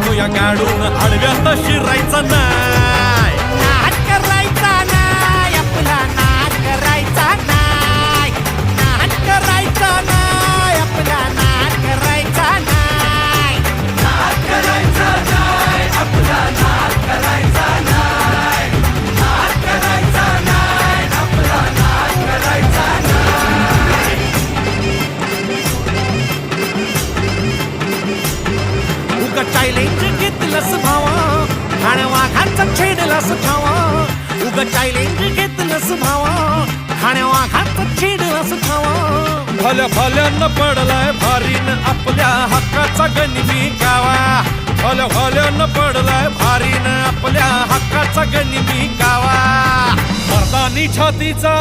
घेऊया गाडून आडव्यात शिरायचा नाही. नाद करायचा नाही आपला, नाद करायचा नाही, नाद करायचा नाही आपला, नाद करायचा नाही, नाद करायचा नाही आपला, नाद करायचा नाही, नाद करायचा नाही आपला, नाद करायचा नाही. उगा चॅलेंज घेतलंस भावा आणि वाघाचं छेडलंस ठावा. उगा चॅलेंज घेतलंस भावा आणि वाघाचं छेडलंस ठावा. भल्या भल्यानं पडलाय भारीन आपल्या हक्काचा गनिमी गावा. भल्या भल्यानं पडलाय भारीन आपल्या हक्काचा गनिमी गावा. मर्दानी छातीचा